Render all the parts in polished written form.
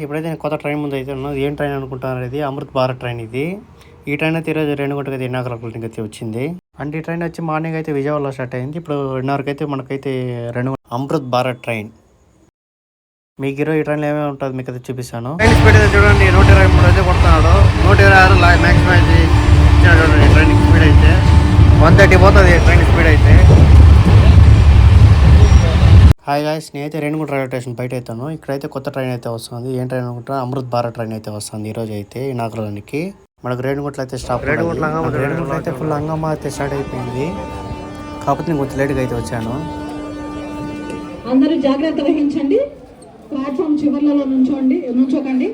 ఇప్పుడైతే నేను కొత్త ట్రైన్ ముందు అయితే ఉన్నాను. ఏం ట్రైన్ అనుకుంటున్నారు, ఇది అమృత్ భారత్ ట్రైన్. ఇది ఈ ట్రైన్ అయితే ఈరోజు 2 గంటలకు ఎర్నాకుళంకి అయితే వచ్చింది. అంటే ఈ ట్రైన్ వచ్చి మార్నింగ్ అయితే విజయవాడలో స్టార్ట్ అయింది. ఇప్పుడు 2:30కి అయితే మనకైతే అమృత్ భారత్ ట్రైన్. మీకు ఈరోజు ఈ ట్రైన్లో ఏమేమి ఉంటుంది మీకు అయితే చూపిస్తాను. ట్రైన్ స్పీడ్ అయితే చూడండి, 123 అయితే కొడుతున్నాడు. 126 మ్యాక్సిమం అయితే చూడండి. ట్రైన్ స్పీడ్ అయితే 130 పోతుంది ట్రైన్ స్పీడ్ అయితే. హాయ్ గాయ్స్, నేనైతే రేణిగుంట రైల్వే స్టేషన్ బయట అవుతాను. ఇక్కడైతే కొత్త ట్రైన్ అయితే వస్తుంది. ఏం ట్రైన్ అనుకుంటా, అమృత్ భారత్ ట్రైన్ అయితే వస్తుంది ఈరోజు అయితే ఎర్నాకుళానికి. మనకు రేణిగుంటలో అయితే స్టాప్. రేణిగుంటలో అయితే ఫుల్ హంగామా అయితే స్టార్ట్ అయిపోయింది. కాకపోతే నేను కొంచెం లేట్గా అయితే వచ్చాను. అందరూ జాగ్రత్త వహించండి. ప్లాట్ఫామ్ చివర్లలో నుంచోకండి.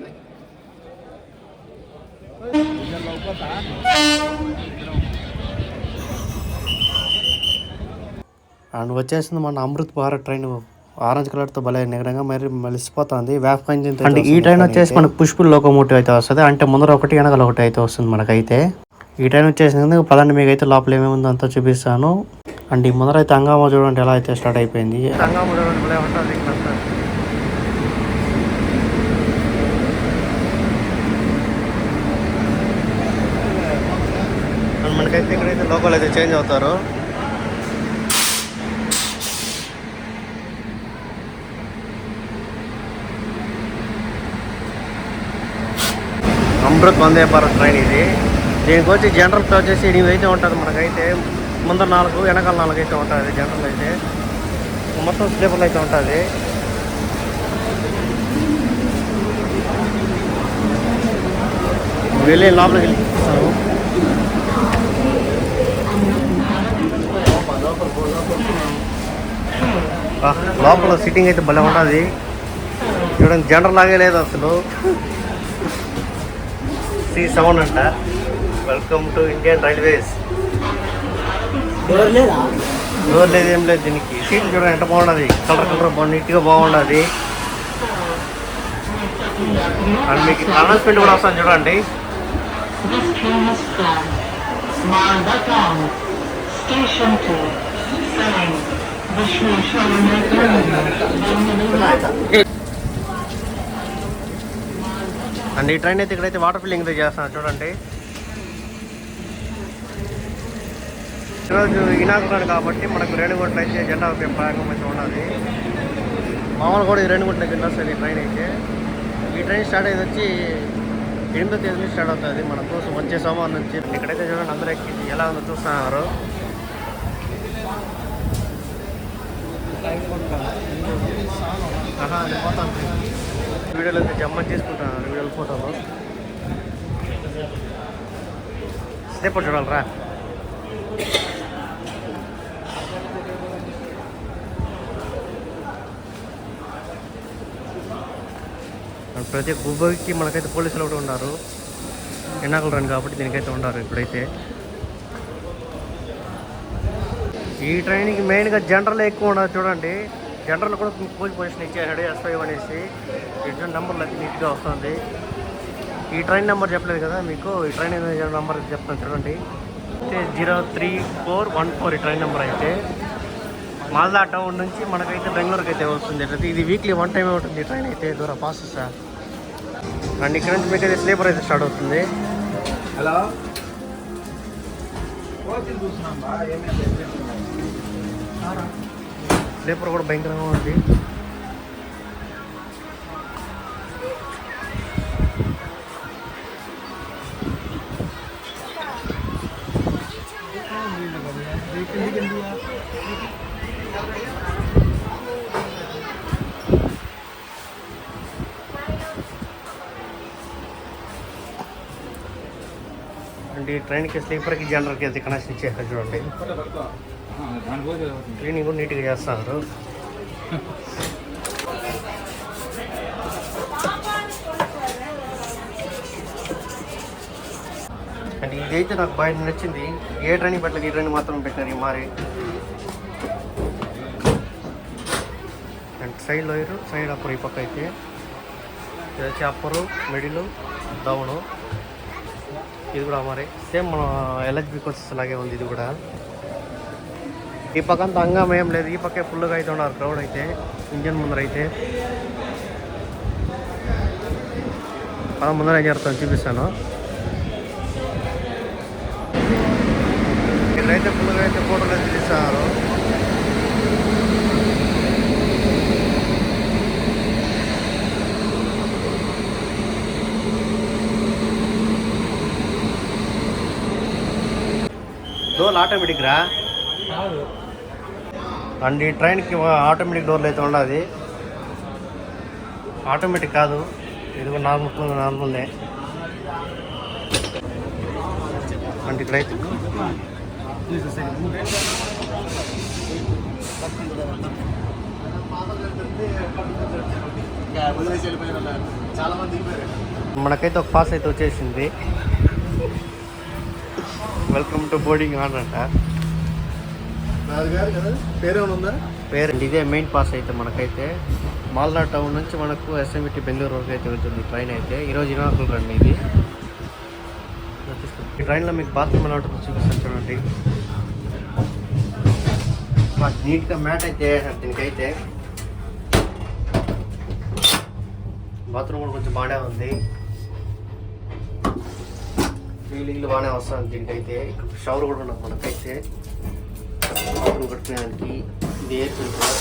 అండ్ వచ్చేసింది మన Amrit Bharat train. Orange colour తో భలే నిగరంగా మరి మెలిసిపోతుంది. వ్యాప్ ఇంజిన్. అంటే ఈ ట్రైన్ వచ్చేసి మనకు పుష్పుల్ లోకోమోటివ్ అయితే వస్తుంది. అంటే ముందర ఒకటి వెనకాల ఒకటి అయితే వస్తుంది మనకైతే. ఈ ట్రైన్ వచ్చేసింది. పదండి మీకు అయితే లోపల ఏమేమి అంతా చూపిస్తాను. అండ్ ఈ ముందర అయితే హంగామా చూడండి ఎలా అయితే స్టార్ట్ అయిపోయింది. హంగామా చూడండి భలే ఉంటుంది. మనకైతే ఇక్కడైతే లోకల్ అయితే చేంజ్ అవుతారు. అమృత్ వందే భారత్ ట్రైన్ ఇది. దీనికి వచ్చి జనరల్ వచ్చేసి 8 అయితే ఉంటుంది. మనకైతే ముందర 4 వెనకాల 4 అయితే ఉంటుంది. జనరల్ అయితే మొత్తం స్లీపర్లు అయితే ఉంటుంది. వెళ్ళి లోపలికి వెళ్ళిస్తాను. లోపల సిట్టింగ్ అయితే భలే ఉంటుంది చూడండి. జనరల్ లాగే లేదు అసలు. C7 అంట. Welcome to Indian railways. Door లేదు, ఏం లేదు దీనికి. సీట్లు చూడండి ఎంత బాగుంటుంది. కలర్ నీట్గా బాగుంటుంది. అండ్ మీకు అనౌన్స్మెంట్ కూడా వస్తాను చూడండి. అండ్ ఈ ట్రైన్ అయితే ఇక్కడైతే వాటర్ ఫిల్లింగ్ అయితే చేస్తున్నారు చూడండి. ఈరోజు ఇనాగుంటాడు కాబట్టి మనకు రేణిగుంటలో అయితే జెండా ప్రారంభం అయితే ఉన్నది. మామూలు కూడా ఈ రేణిగుంటలో కింద వస్తుంది ఈ ట్రైన్ అయితే. ఈ ట్రైన్ స్టార్ట్ అయ్యేది వచ్చి 8వ తేదీ నుంచి స్టార్ట్ అవుతుంది మనకు వచ్చే సోమవారం నుంచి. ఇక్కడైతే చూడండి అందరూ ఎక్కి ఎలా ఉందో చూస్తున్నారు. వీడియోలో అయితే జమ్మని తీసుకుంటున్నారు. వీడియోలు ఫోటోలు స్లీపర్ చూడాలరా. ప్రతి గుబ్బకి మనకైతే పోలీసులు కూడా ఉన్నారు. ఎర్నాకుళం రన్ కాబట్టి దీనికైతే ఉన్నారు ఇప్పుడైతే. ఈ ట్రైన్కి మెయిన్గా జనరల్ ఎక్కువ ఉండదు చూడండి. జనరల్ కూడా పూజ పొజిషన్ ఇచ్చేసాడు S5 అనేసి. ఇటు నెంబర్లు అయితే నీట్గా వస్తుంది. ఈ ట్రైన్ నెంబర్ చెప్పలేదు కదా మీకు. ఈ ట్రైన్ నెంబర్ చెప్తాను చూడండి. 03414 ఈ ట్రైన్ నెంబర్ అయితే. మాల్దా టౌన్ నుంచి మనకైతే బెంగళూరుకి అయితే వస్తుంది. ఇది వీక్లీ 1 టైమే ఉంటుంది ఈ ట్రైన్ అయితే. దూరం పాసెస్. అండ్ ఇక్కడ నుంచి మీకు అయితే స్లీపర్ అయితే స్టార్ట్ అవుతుంది. హలో స్లీపర్ కూడా భయంకరంగా ఉంది. అంటే ఈ ట్రైన్కి స్లీపర్కి జనరల్కి అయితే కనెక్షన్ ఇచ్చేసారు చూడండి. క్లీనింగ్ కూడా నీట్గా చేస్తారు. అంటే ఇదైతే నాకు బాగా నచ్చింది. ఏ ట్రైన్ పెట్టలేదు, ఈ ట్రైన్ మాత్రం పెట్టారు ఈ మారి. And side lower, side upper ఈ పక్క అయితే. ఇది వచ్చి అప్పరు, మిడిల్, డౌను. ఇది కూడా మరి సేమ్ మన LHB కోర్సెస్ లాగే ఉంది ఇది కూడా. ఈ పక్క అంతా హంగామా ఏం లేదు. ఈ పక్కే ఫుల్గా అయితే ఉన్నారు క్రౌడ్ అయితే ఇంజన్ ముందర అయితే. ముందర ఏం జరుగుతుందో చూపిస్తాను. ఇక్కడైతే ఫుల్గా అయితే ఫోటోలు అయితే తీస్తారు. డోర్లు ఆటోమేటిక్ రా అండ్ ఈ ట్రైన్కి ఆటోమేటిక్ డోర్లు అయితే ఉండదు. ఆటోమేటిక్ కాదు, ఇది కూడా నార్మల్దే. అంటే ఇక్కడైతే మనకైతే ఒక పాస్ అయితే వచ్చేసింది. వెల్కమ్ టు బోర్డింగ్ ఆన్ అంట. పేరు ఇదే మెయిన్ పాస్ అయితే మనకైతే మాల్దా టౌన్ నుంచి మనకు ఎస్ఎంఈటీ బెంగళూరు వరకు అయితే వెళ్తుంది ట్రైన్ అయితే. ఈరోజు ఇనాకులు రండి ఇది. ఈ ట్రైన్లో మీకు బాత్రూమ్ ఎలా ఉంటుందో చూపిస్తాను చూడండి. మాకు నీట్గా మ్యాట్ అయితే దీనికైతే బాత్రూమ్ కూడా కొంచెం బాగానే ఉంది. ఫీలింగ్లు బాగానే వస్తుంది దీనికైతే. ఇక్కడ షవర్ కూడా ఉన్నది మనకైతే బాత్రూమ్ కట్టుకునేదానికి. ఇది ఎయిర్ ఫిల్టర్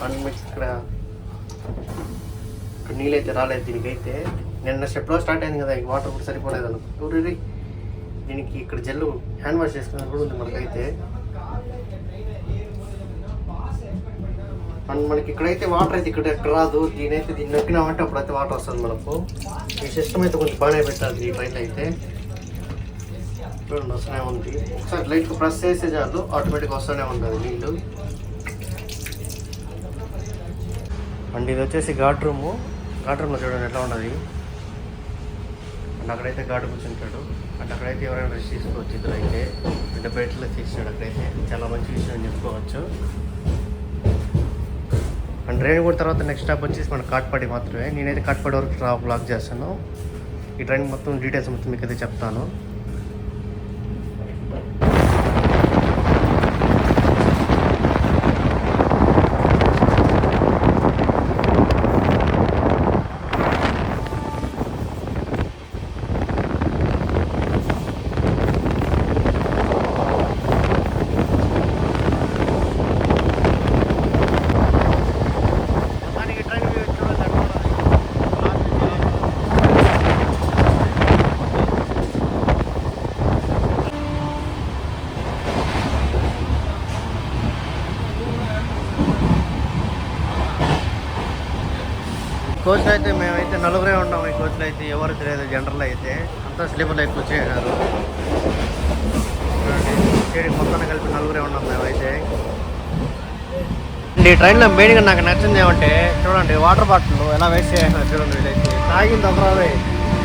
అండ్ మీకు ఇక్కడ నీళ్ళు అయితే రాలేదు దీనికైతే. నిన్న స్టెప్లో స్టార్ట్ అయింది కదా, వాటర్ కూడా సరిపోలేదు అనుకుంటే దీనికి ఇక్కడ జెల్ హ్యాండ్ వాష్ చేసుకున్నది కూడా ఉంది మనకైతే. అండ్ మనకి ఇక్కడైతే వాటర్ అయితే ఇక్కడ ఎక్కడ రాదు. దీని నొక్కినామంటే అప్పుడైతే వాటర్ వస్తుంది మనకు. ఈ సిస్టమ్ అయితే కొంచెం బాగానే పెట్టాలి ఈ ట్రైన్ అయితే. చూడండి వస్తూనే ఉంది. ఒకసారి లైట్గా ప్రెస్ చేసే చాలు ఆటోమేటిక్గా వస్తూనే ఉంటుంది నీళ్ళు. అండ్ ఇది వచ్చేసి ఘాట్ రూమ్లో చూడండి ఎట్లా ఉన్నది. అండ్ అక్కడైతే ఘాట్ కూర్చుంటాడు. అండ్ అక్కడైతే ఎవరైనా రెస్ట్ తీసుకోవచ్చు. ఇద్దరు అయితే పెద్ద బయటలో తీసినాడు. అక్కడైతే చాలా మంచి విషయం అని చెప్పుకోవచ్చు. అండ్ ట్రైన్ కూడా తర్వాత నెక్స్ట్ స్టాప్ వచ్చేసి మన కాట్పాడి మాత్రమే. నేనైతే కాట్పాడి వరకు బ్లాక్ చేస్తాను. ఈ ట్రైన్ మొత్తం డీటెయిల్స్ మొత్తం మీకు అయితే చెప్తాను. కోచ్లో అయితే మేమైతే నలుగురే ఉన్నాము. ఈ కోచ్లో అయితే ఎవరు తెలియదు. జనరల్ అయితే అంతా స్లీపర్లో ఎక్కువ చేశారు. చూడండి మొత్తాన్ని కలిపి నలుగురే ఉన్నాం మేమైతే. ఈ ట్రైన్లో మెయిన్గా నాకు నచ్చింది ఏమంటే చూడండి వాటర్ బాటిల్ ఎలా వేస్ట్ చేసినారు చూడండి. వీళ్ళైతే తాగింది ఒకరాదే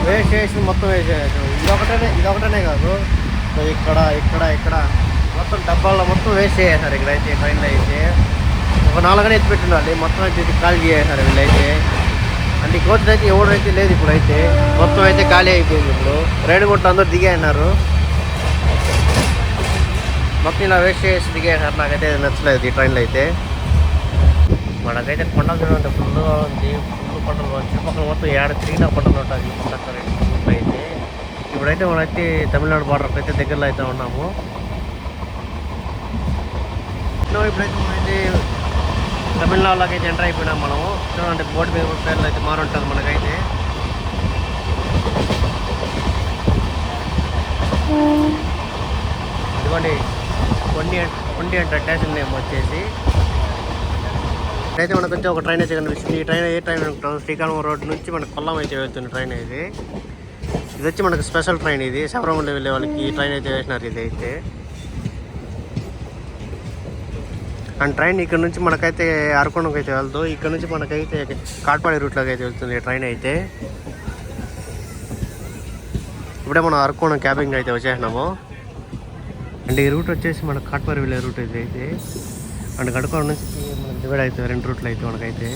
వేస్ట్ చేసి మొత్తం వేస్ట్ చేసారు. ఇదొకటనే కాదు, ఇక్కడ ఇక్కడ ఇక్కడ మొత్తం డబ్బాల్లో మొత్తం వేస్ట్ చేసేసారు. ఇక్కడైతే ట్రైన్లో అయితే ఒక 4 ఎత్తి పెట్టుండాలి, మొత్తం అయితే ఖాళీ చేసేసారు వీళ్ళైతే. అంటే ఈ కోచ్లు అయితే ఎవరైతే లేదు ఇప్పుడైతే, మొత్తం అయితే ఖాళీ అయిపోయింది. ఇప్పుడు రేణిగుంట అందరూ దిగేసినారు, మొత్తం ఇలా వేస్ట్ చేసి దిగేసినారు. నాకైతే నచ్చలేదు ఈ ట్రైన్లో అయితే. మనకైతే కొండలు చూడండి ఫుల్గా ఉంది. ఫుల్ కొండలు చుట్టుపక్కల మొత్తం తిరిగిన కొండలు ఉంటుంది పక్కన అయితే. ఇప్పుడైతే మనమైతే తమిళనాడు బార్డర్కి అయితే దగ్గరలో అయితే ఉన్నాము. ఇప్పుడైతే మనమైతే తమిళనాడులోకి అయితే ఎంటర్ అయిపోయినాం మనము. చూడండి బోర్డు మీద పేర్లు అయితే మారుంటుంది మనకైతే. ఇదిగోండి కొండి అంటే స్టేషన్ నేమ్ వచ్చేసి. అయితే మనకు వచ్చి ఒక ట్రైన్ అయితే కనిపిస్తుంది. ఈ ట్రైన్ ఏ ట్రైన్ అనుకుంటాం, శ్రీకాకుళం రోడ్ నుంచి మనకు కొల్లం అయితే వెళ్తుంది ట్రైన్ ఇది. ఇది వచ్చి మనకు స్పెషల్ ట్రైన్. ఇది శబరిమల వెళ్ళే వాళ్ళకి ఈ ట్రైన్ అయితే వేసినారు ఇది అయితే. అండ్ ట్రైన్ ఇక్కడ నుంచి మనకైతే అరకొండకి అయితే వెళ్తూ, ఇక్కడ నుంచి మనకైతే కాట్పాడి రూట్లోకి అయితే వెళ్తుంది ట్రైన్ అయితే. ఇప్పుడే మనం అరకొండ క్యాబింగ్ అయితే వచ్చేసినాము. అండ్ ఈ రూట్ వచ్చేసి మనకు కాట్పాడి వెళ్ళే రూట్ అయితే. అండ్ గడకొండ నుంచి మనకు డివైడ్ అవుతుంది 2 రూట్లు అయితే మనకైతే.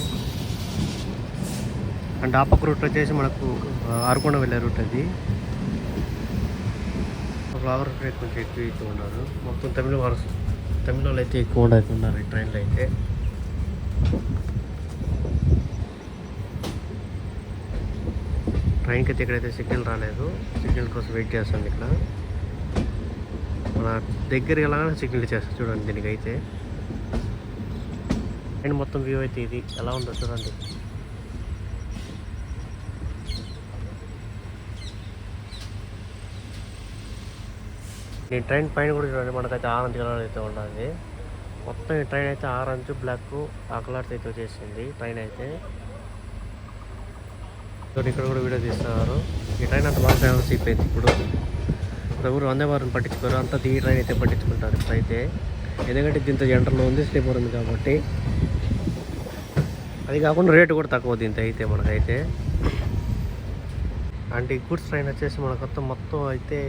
అండ్ ఆ పక్క రూట్ వచ్చేసి మనకు అరకొండ వెళ్ళే రూట్ అది. ఫ్లవర్ రేట్ కొంచెం ఎక్కువ అయితే ఉన్నారు. మొత్తం తమిళనాడు అయితే ఎక్కువ ఉన్నారు ఈ ట్రైన్లో అయితే. ట్రైన్కి అయితే ఇక్కడైతే సిగ్నల్ రాలేదు, సిగ్నల్ కోసం వెయిట్ చేస్తుంది. ఇక్కడ మన దగ్గరికి వెళ్ళగానే సిగ్నల్ చేస్తాను చూడండి. దీనికైతే ట్రైన్ మొత్తం వ్యూ అయితే ఇది ఎలా ఉందో చూడండి. ఈ ట్రైన్ పైన కూడా చూడండి, మనకైతే ఆరెంజ్ కలర్ అయితే ఉండాలి. మొత్తం ఈ ట్రైన్ అయితే ఆరెంజ్ బ్లాక్ ఆ కలర్స్ అయితే వచ్చేసింది ట్రైన్ అయితే. ఇక్కడ కూడా వీడియో తీస్తున్నారు. ఈ ట్రైన్ అంత బాగా ఫేమస్ అయిపోయింది. ఇప్పుడు ఎవరు వందే భారత్ పట్టించుకోరు, అంతా ఈ ట్రైన్ అయితే పట్టించుకుంటారు ఇప్పుడైతే. ఎందుకంటే దీంతో జనరల్లో ఉంది, స్లీపర్ ఉంది కాబట్టి. అది కాకుండా రేటు కూడా తక్కువ దీంతో అయితే మనకైతే. అంటే ఈ గూడ్స్ ట్రైన్ వచ్చేసి మనకు మొత్తం అయితే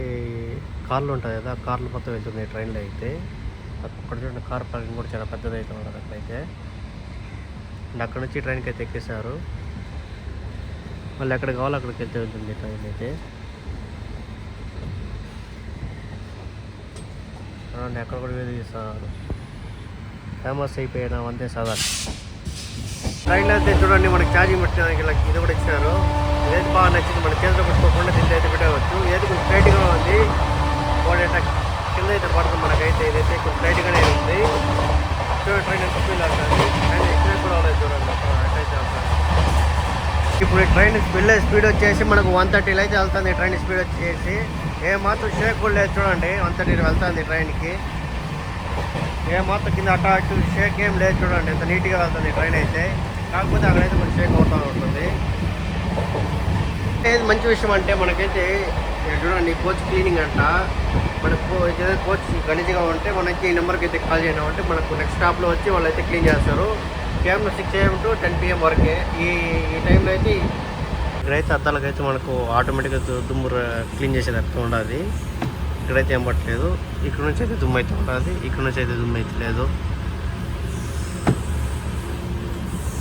కార్లు ఉంటాయి కదా, కార్లు మొత్తం వెళ్తుంది ట్రైన్లో అయితే. అక్కడ చూడండి, కార్ పార్కింగ్ కూడా చాలా పెద్దది అయితే ఉన్నది అక్కడైతే. అండ్ అక్కడ నుంచి ట్రైన్కి అయితే ఎక్కేసారు. మళ్ళీ ఎక్కడ కావాలో అక్కడికి వెళ్తే వెళ్తుంది ట్రైన్ అయితే. చూడండి ఎక్కడ కూడా వేదిస్తారు. ఫేమస్ అయిపోయిన వందే సాధారణ ట్రైన్లో అయితే చూడండి, మనకి ఛార్జింగ్ పెట్టడానికి ఇలా ఇది కూడా ఇచ్చారు. ఏది బాగా నచ్చింది మన చేతిలో పెట్టుకోకుండా దీంట్లో అయితే పెట్టవచ్చు. ఏది కొంచెం టైట్గా ఉంది, కింద అయితే పడుతుంది మనకైతే. ఇదైతే కొంచెం టైట్గానే ఉంది. చూడండి ట్రైన్ ఎంత స్పీడ్ అవుతుంది, ట్రైన్ ఎక్కువ కూడా అవ్వలేదు చూడండి అట్టయితే వెళ్తాను. ఇప్పుడు ట్రైన్ స్పీడ్ వచ్చేసి మనకు 130 అయితే వెళ్తుంది. ట్రైన్ స్పీడ్ వచ్చేసి ఏమాత్రం షేక్ కూడా లేదు చూడండి. 130 వెళ్తుంది ట్రైన్కి. ఏమాత్రం కింద అటు అటు షేక్ ఏం లేదు చూడండి, ఎంత నీట్గా వెళ్తుంది ట్రైన్ అయితే. కాకపోతే అక్కడైతే కొంచెం షేక్ అవుతూ ఉంటుంది. ఏది మంచి విషయం అంటే మనకైతే చూడండి, కోచ్ క్లీనింగ్ అంట. మనకు ఏదైనా కోచ్ గలీజ్గా ఉంటే మనకి ఈ నెంబర్కి అయితే కాల్ చేయడం అంటే మనకు నెక్స్ట్ స్టాప్లో వచ్చి వాళ్ళు అయితే క్లీన్ చేస్తారు. కేవలం 6 AM to 10 PM వరకే. ఈ టైంలో అయితే ఇక్కడైతే అద్దాలకైతే మనకు ఆటోమేటిక్గా దుమ్ము క్లీన్ చేసేది అర్థం ఉండాలి. ఇక్కడైతే ఏం పట్టలేదు. ఇక్కడ నుంచి అయితే దుమ్ము అయితే ఉంటుంది, ఇక్కడ నుంచి అయితే దుమ్ము అయితే లేదు.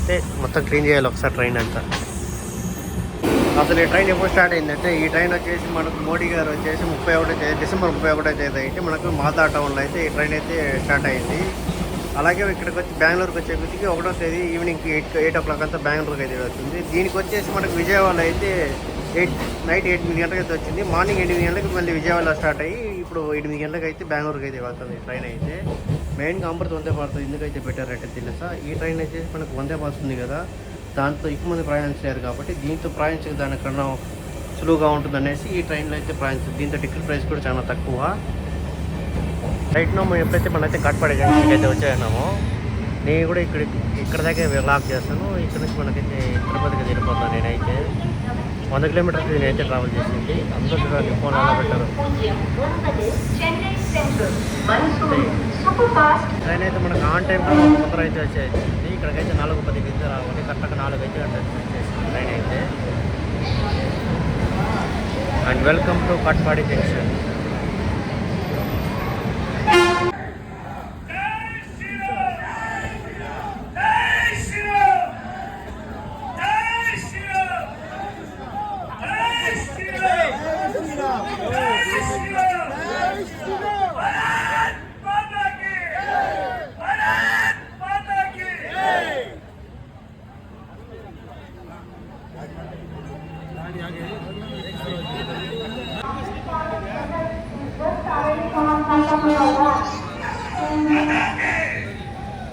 అంటే మొత్తం క్లీన్ చేయాలి ఒకసారి ట్రైన్ అంతా. అసలు ఈ ట్రైన్ ఎప్పుడు స్టార్ట్ అయిందంటే, ఈ ట్రైన్ వచ్చేసి మనకు మోడీ గారు వచ్చేసి డిసెంబర్ 31 తేదీ అయితే మనకు మాల్దా టౌన్లో అయితే ఈ ట్రైన్ అయితే స్టార్ట్ అయింది. అలాగే ఇక్కడికి వచ్చి బెంగళూరుకి వచ్చేప్పటికి 1వ తేదీ ఈవినింగ్కి 8 o'clock అంతా బెంగళూరుకి అయితే వస్తుంది. దీనికి వచ్చేసి మనకు విజయవాడలో అయితే నైట్ 8 గంటలకు అయితే వచ్చింది. మార్నింగ్ 8 గంటలకు మళ్ళీ విజయవాడలో స్టార్ట్ అయ్యి ఇప్పుడు 8 గంటలకు అయితే బెంగళూరుకి అయితే వెళ్తుంది ట్రైన్ అయితే. మెయిన్గా అమృత్ వందే భారత్ ఎందుకైతే పెట్టారంటే తెలుసా, ఈ ట్రైన్ వచ్చేసి మనకు వందే భారత్ ఉంది కదా, దాంతో ఎక్కువ మంది ప్రయాణించలేరు కాబట్టి దీంతో ప్రయాణించే దానికన్నా సులువుగా ఉంటుందనేసి ఈ ట్రైన్లో అయితే ప్రయాణించారు. దీంతో టికెట్ ప్రైస్ కూడా చాలా తక్కువ. రైట్ నో మేము ఎప్పుడైతే మనైతే కట్పాడి జంక్షన్కి అయితే వచ్చేసినామో, నేను కూడా ఇక్కడ దాకా లాక్ చేస్తాను. ఇక్కడ నుంచి మనకైతే తిరుపతికి వెళ్ళిపోతాను. నేనైతే 100 kilometers నేనైతే ట్రావెల్ చేసింది. అందరూ చూడండి ఫోన్ అలా పెట్టారు. ట్రైన్ అయితే మనకు ఆన్ టైం ముందర అయితే వచ్చేసింది. ఇక్కడికైతే 4:10 కింద రావాలి, కరెక్ట్గా 4 అయితే వచ్చేసింది ట్రైన్ అయితే. And welcome to Katpadi junction.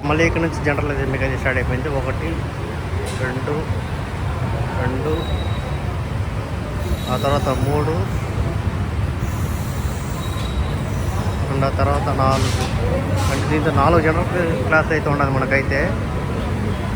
మళ్ళీ ఇక్కడ నుంచి జనరల్ అయితే మీకు అయితే స్టార్ట్ అయిపోయింది. 1, 2, ఆ తర్వాత 3, అండ్ ఆ తర్వాత 4. అంటే దీంతో 4 జనరల్ క్లాస్ అయితే ఉండదు మనకైతే.